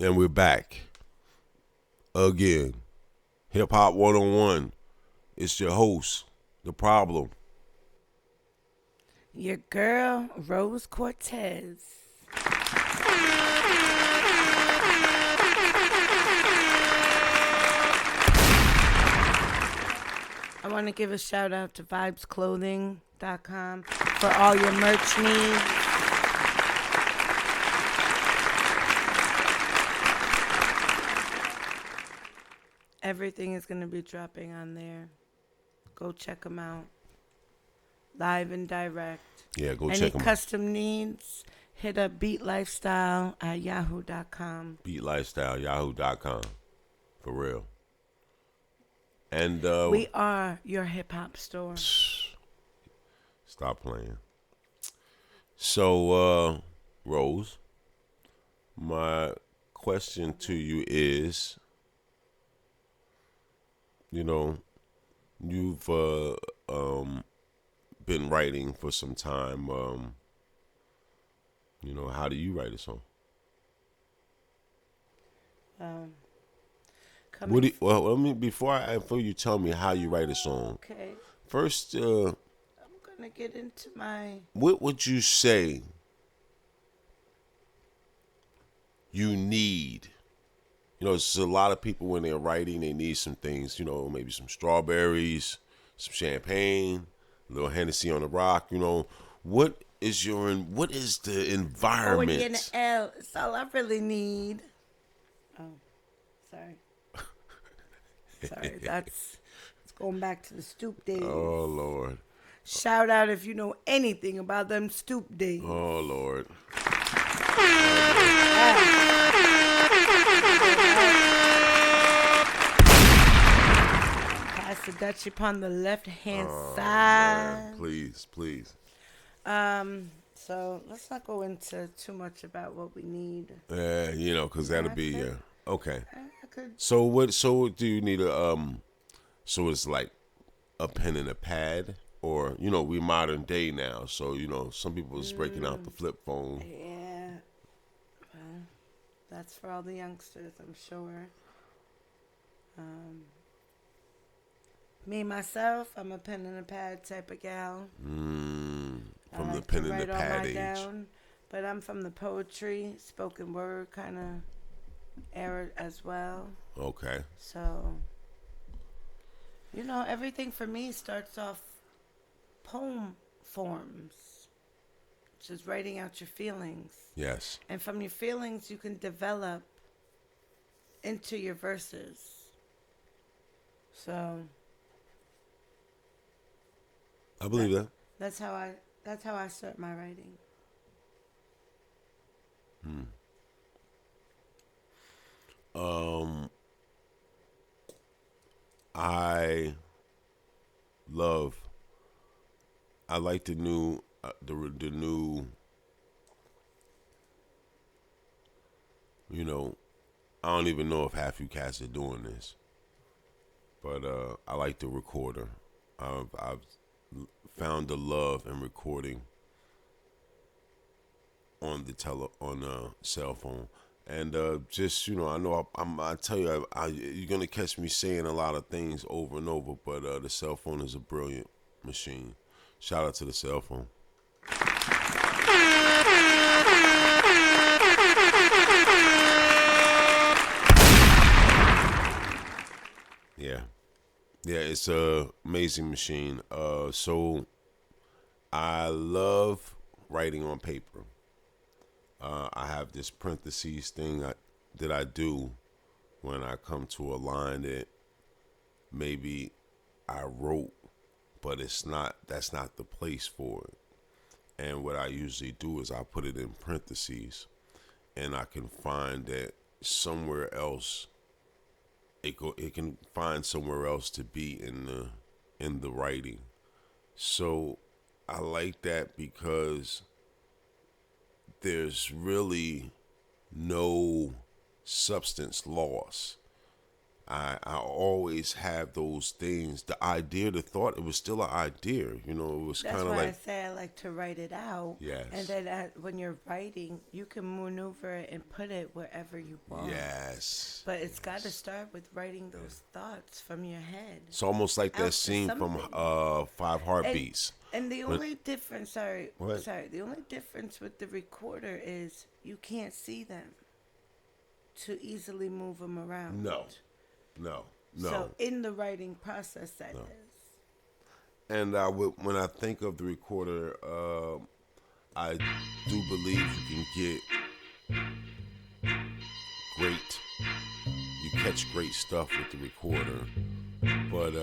And we're back again. Hip Hop 101. It's your host, The Problem. Your girl, Rose Cortez. I want to give a shout out to vibesclothing.com for all your merch needs. Everything is going to be dropping on there. Go check them out. Live and direct. Yeah, go Any check them out. custom needs, hit up BeatLifeStyle at yahoo.com. BeatLifeStyle, yahoo.com. For real. And We are your hip-hop store. Stop playing. So, Rose, my question to you is, you've been writing for some time. How do you write a song? Before you tell me how you write a song, Okay. first, I'm gonna get into my. what would you say you need? It's a lot of people when they're writing, they need some things. Maybe some strawberries, some champagne, a little Hennessy on the rock. What is the environment? O and the L. It's all I really need. Oh, sorry. Sorry, it's going back to the stoop days. Oh, Lord. Shout out if you know anything about them stoop days. Oh, Lord. Pass the Dutch upon the left-hand side. Man. Please. So let's not go into too much about what we need. Because that'll be okay. I could. So do you need so it's like a pen and a pad, or we modern day now, so some people is breaking out the flip phone. Yeah. Well, that's for all the youngsters, I'm sure. Me myself, I'm a pen and a pad type of gal. From the pen and the pad age. Down, but I'm from the poetry, spoken word kind of era as well. Okay. So, everything for me starts off poem forms, which is writing out your feelings. Yes. And from your feelings, you can develop into your verses. So, I believe that. That's how I start my writing. I like the new the new I don't even know if half you cats are doing this, but I like the recorder. I've found the love in recording on the cell phone, and just I know I tell you you're gonna catch me saying a lot of things over and over, but the cell phone is a brilliant machine. Shout out to the cell phone. Yeah, it's a amazing machine. So I love writing on paper. I have this parentheses thing that I do when I come to a line that maybe I wrote, but that's not the place for it. And what I usually do is I put it in parentheses, and I can find that somewhere else. It can find somewhere else to be in the writing. So I like that because there's really no substance loss. I always have those things. The idea, the thought, it was still an idea. You know, it was That's kind of why I like, say I like to write it out. And yes, then when you're writing, you can maneuver it and put it wherever you want. yes, But it's got to yes. start with writing those thoughts from your head It's almost like that out to scene from something. Five And Heartbeats. and the When only difference, what? sorry, the only difference with the recorder is you can't see them to easily move them around. No, no, So no, in the writing process, that no. is. And when I think of the recorder, I do believe you can get great. You catch great stuff with the recorder, but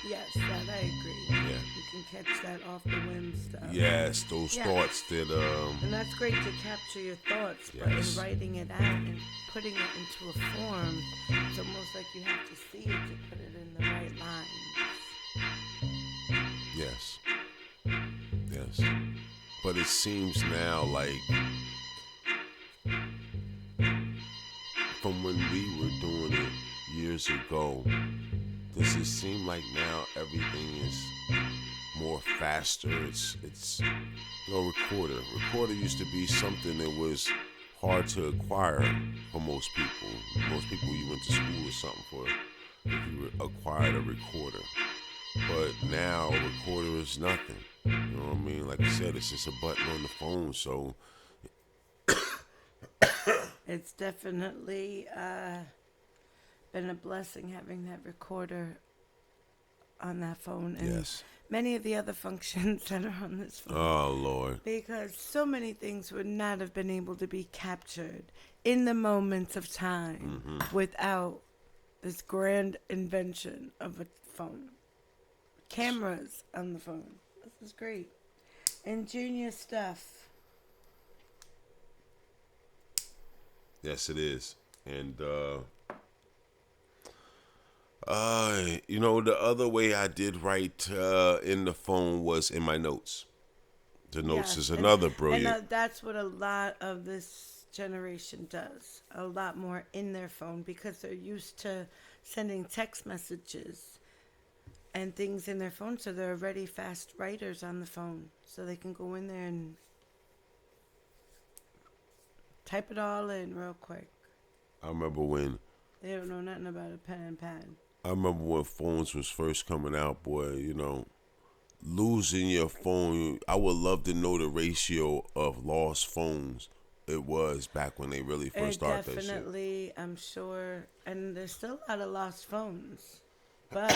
Yes, that I agree. yeah, You can catch that off the whim stuff. yes, those Yeah. thoughts that And that's great to capture your thoughts, but in yes, writing it out and putting it into a form, it's almost like you have to see it to put it in the right lines. yes, yes. But it seems now like from when we were doing it years ago, does it seem like now everything is more faster? It's you know, recorder used to be something that was hard to acquire for most people. Most people, you went to school or something for if you acquired a recorder. But now a recorder is nothing. You know what I mean? Like I said, it's just a button on the phone. So It's definitely been a blessing having that recorder on that phone and yes. many of the other functions that are on this phone. Oh Lord. Because so many things would not have been able to be captured in the moments of time without this grand invention of a phone. Cameras on the phone. This is great. Ingenious stuff. Yes, it is. And you know, the other way I did write in the phone was in my notes. The notes is Yes, another and brilliant. that's what a lot of this generation does. A lot more in their phone because they're used to sending text messages and things in their phone, so they're already fast writers on the phone, so they can go in there and type it all in real quick. I remember when They don't know nothing about a pen and pad. phones was first coming out, boy. You know, losing your phone. I would love to know the ratio of lost phones it was back when they really first It started that shit. definitely, I'm sure, and there's still a lot of lost phones, but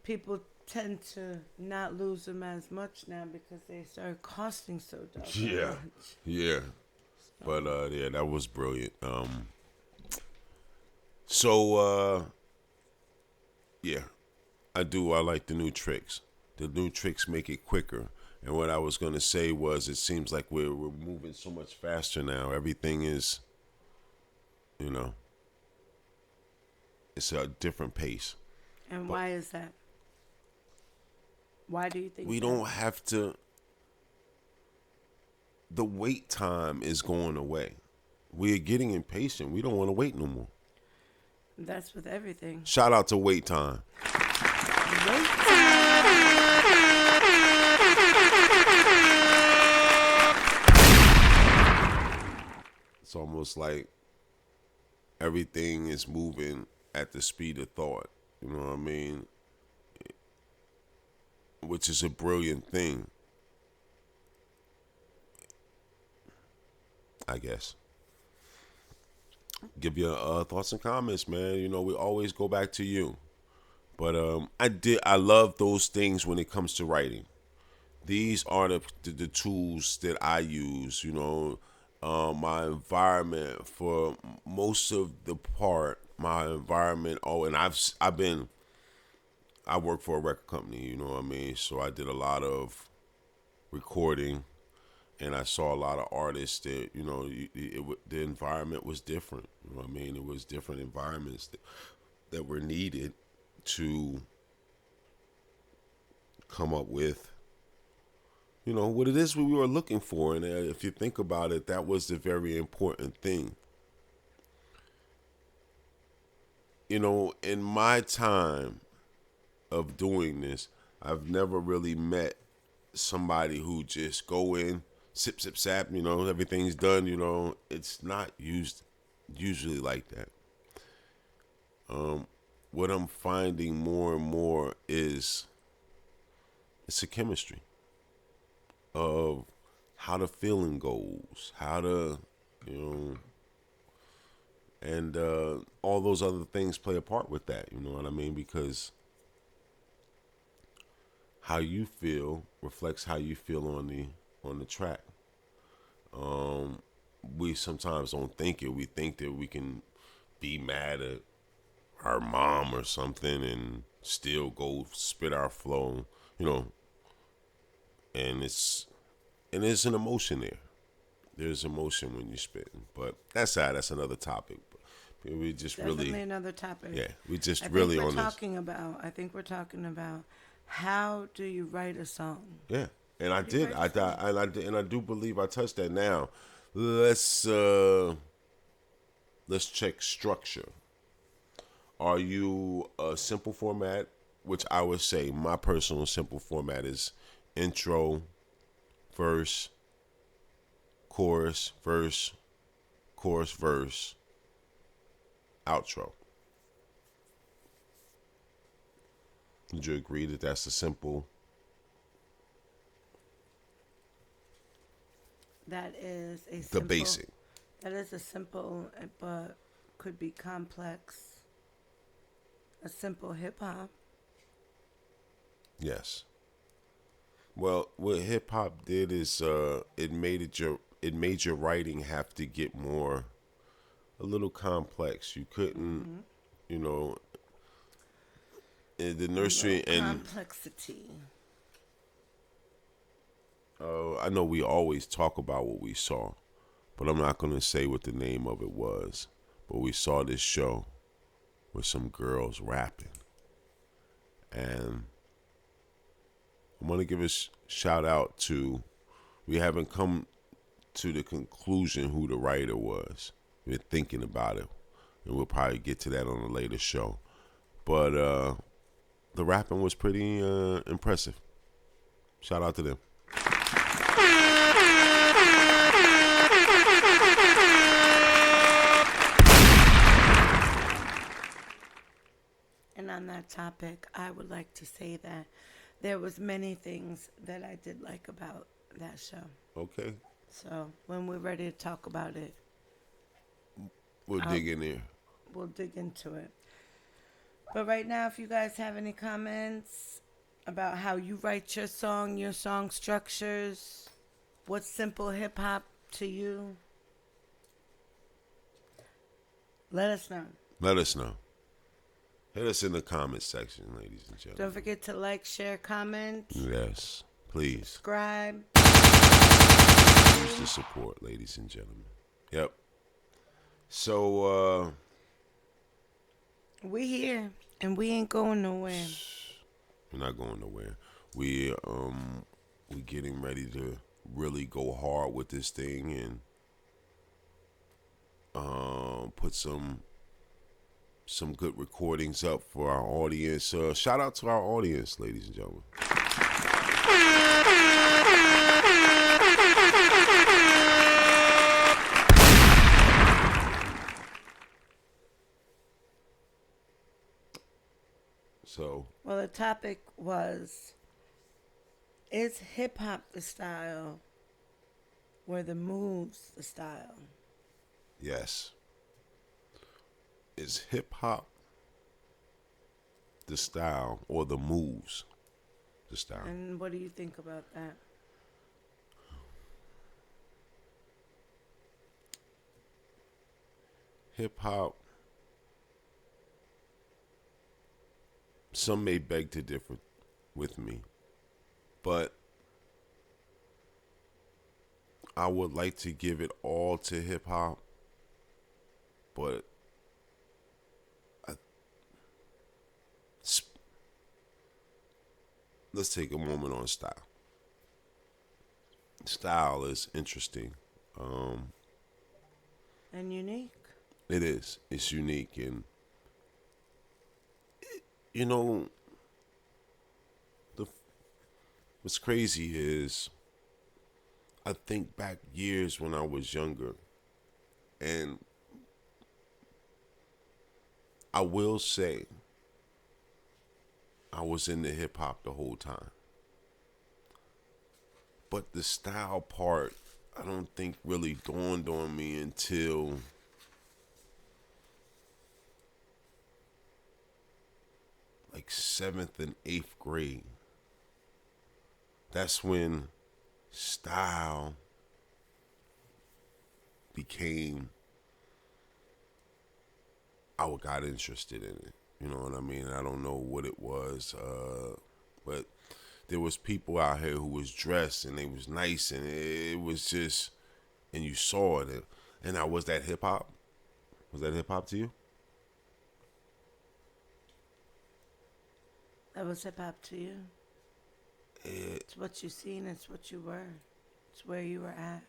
people tend to not lose them as much now because they start costing so Yeah, much. yeah. But yeah, that was brilliant. So yeah, I do. I like the new tricks. The new tricks make it quicker. And what I was gonna say was, it seems like we're moving so much faster now. Everything is, you know, it's a different pace. And But why is that? Why do you think we that? don't have to. The wait time is going away. We're getting impatient. We don't want to wait no more. That's with everything. Shout out to wait time. Wait. It's almost like everything is moving at the speed of thought. You know what I mean? Which is a brilliant thing, I guess. Give your thoughts and comments, man. You know, we always go back to you. But I love those things when it comes to writing. These are the tools that I use. You know, my environment for most of the part. My environment. Oh, and I work for a record company. You know what I mean. So I did a lot of recording, and I saw a lot of artists that the environment was different. You know what I mean. It was different environments that were needed to come up with what it is we were looking for. And if you think about it, that was the very important thing. in my time of doing this, I've never really met somebody who just go in, sip, sip, sap, everything's done, It's not usually like that. What I'm finding more and more is it's a chemistry of how the feeling goes, how the, you know, and all those other things play a part with that, you know what I mean? Because how you feel reflects how you feel on the track. We sometimes don't think it. We think that we can be mad at our mom or something and still go spit our flow, you know, and there's an emotion there. There's emotion when you're spitting, but that's another topic. We just Definitely really, another topic. yeah, we just I think really we're on this, talking about. I think we're talking about how do you write a song? yeah. And I How do you did, write a song? and I do believe I touched that. Now, let's check structure. Are you a simple format? Which I would say my personal simple format is intro, verse, chorus, verse, outro. Would you agree that that's a simple? That is a The simple. basic. That is a simple, but could be complex. A simple hip hop. Yes. Well, what hip hop did is it made your writing have to get more a little complex. You couldn't, you know, in the A little nursery and complexity. I know we always talk about what we saw, but I'm not going to say what the name of it was. But we saw this show with some girls rapping, and I'm going to give a shout out to. We haven't come to the conclusion who the writer was. We're thinking about it, and we'll probably get to that on a later show. But the rapping was pretty impressive. Shout out to them. And on that topic, I would like to say that there was many things that I did like about that show. Okay, So when we're ready to talk about it, we'll I'll, dig in there. we'll dig into it. But right now, if you guys have any comments about how you write your song structures, what's simple hip hop to you, let us know. Let us know. Hit us in the comments section, ladies and Don't gentlemen. forget to like, share, comment, Yes, please subscribe. use the support, ladies and gentlemen. Yep. So We here and we ain't going nowhere. we're not going nowhere. We getting ready to really go hard with this thing and put some good recordings up for our audience. Shout out to our audience, ladies and gentlemen. So, Well, the topic was, is hip hop the style or the moves the style? yes. Is hip hop the style or the moves the style? And what do you think about that? Hip hop, some may beg to differ with me, but I would like to give it all to hip hop, but let's take a moment on style. Style is interesting. And unique? It is. It's unique, and You know, the what's crazy is I think back years when I was younger, and I will say I was into hip hop the whole time. But the style part, I don't think really dawned on me until like seventh and eighth grade. That's when style became, I got interested in it. You know what I mean? I don't know what it was, but there was people out here who was dressed and they was nice, and it was just, and you saw it. And now, was that hip hop? Was that hip hop to you? That was hip hop to you. It, It's what you seen. It's what you were. It's where you were at.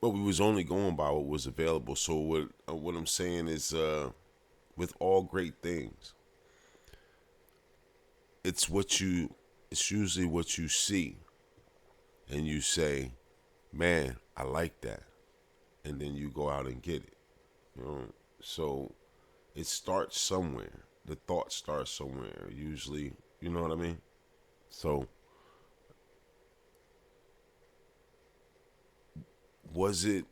well, we was only going by what was available. So what I'm saying is, with all great things, it's what you, it's usually what you see, and you say, "Man, I like that," and then you go out and get it. You know, so it starts somewhere. The thought starts somewhere. Usually, you know what I mean. So was it?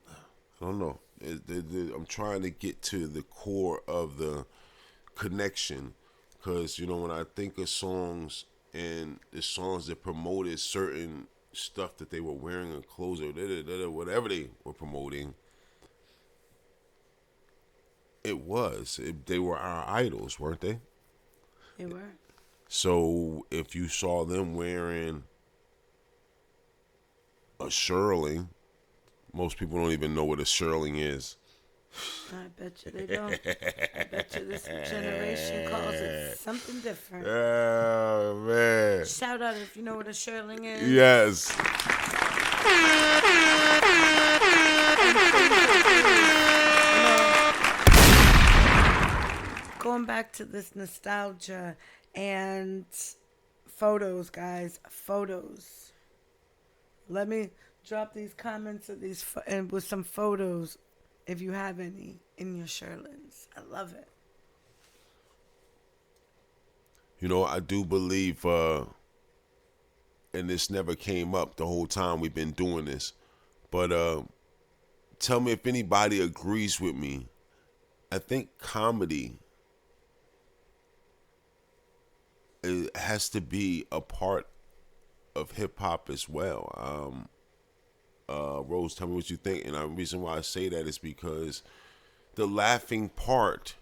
I don't know. I'm trying to get to the core of the connection, because you know when I think of songs and the songs that promoted certain stuff that they were wearing and clothes or whatever they were promoting, they were our idols, weren't they? They were. So if you saw them wearing a shearling, most people don't even know what a shearling is. I bet you they don't. I bet you this generation calls it something different. Oh man. Shout out if you know what a shirling is. Yes. Going back to this nostalgia and photos, guys. Photos. Let me drop these comments of these and with some photos, if you have any in your Sherlins. I love it. You know, I do believe, and this never came up the whole time we've been doing this, but tell me if anybody agrees with me. I think comedy, it has to be a part of hip hop as well. Rose, tell me what you think. And the reason why I say that is because the laughing part,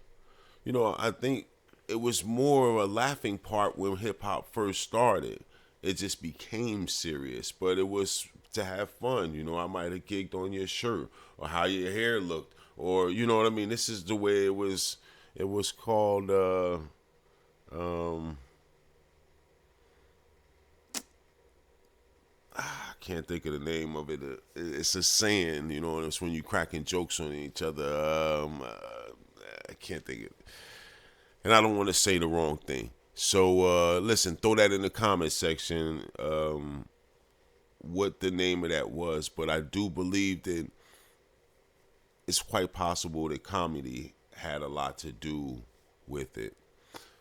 you know, I think it was more of a laughing part when hip hop first started. It just became serious, but it was to have fun. You know, I might have gigged on your shirt or how your hair looked, or you know what I mean. This is the way it was. It was called. Um, I can't think of the name of it. It's a saying, you know, and it's when you cracking jokes on each other. I can't think of it. And I don't want to say the wrong thing. So listen, throw that in the comment section, what the name of that was. But I do believe that it's quite possible that comedy had a lot to do with it.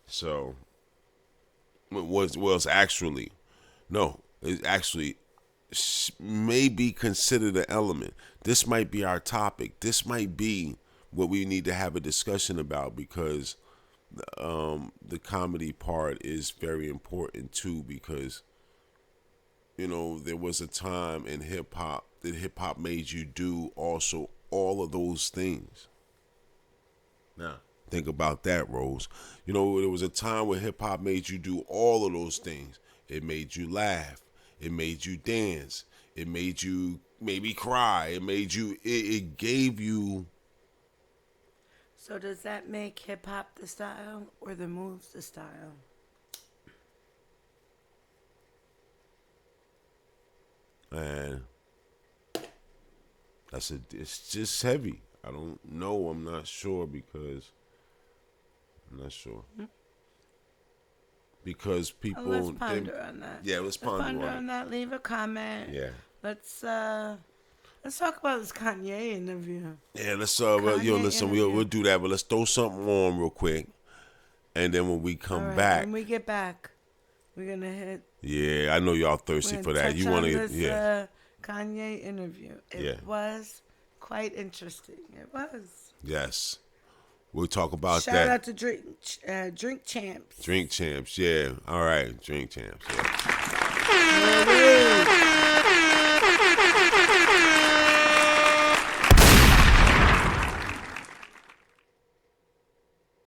So was actually no, it actually may be considered an element. This might be our topic. This might be what we need to have a discussion about, because the comedy part is very important too, because you know there was a time in hip hop that hip hop made you do also all of those things. Now think about that, Rose. You know there was a time where hip hop made you do all of those things. It made you laugh. It made you dance. It made you maybe cry. It made you. It gave you. So does that make hip hop the style or the moves the style? Man, it's just heavy. I don't know. I'm not sure because I'm not sure. Because people. Let's ponder on that. Yeah, let's ponder on it. that. Leave a comment. Yeah. Let's talk about this Kanye interview. Yeah, let's listen, we'll do that, but let's throw something on real quick, and then when we come back, when we get back, we're gonna hit. Yeah, I know y'all thirsty for that. You want to, Kanye interview. It was quite interesting. It was. Yes, we'll talk about that. Shout out to Drink Champs. Drink Champs, yeah. All right, Drink Champs. Yeah.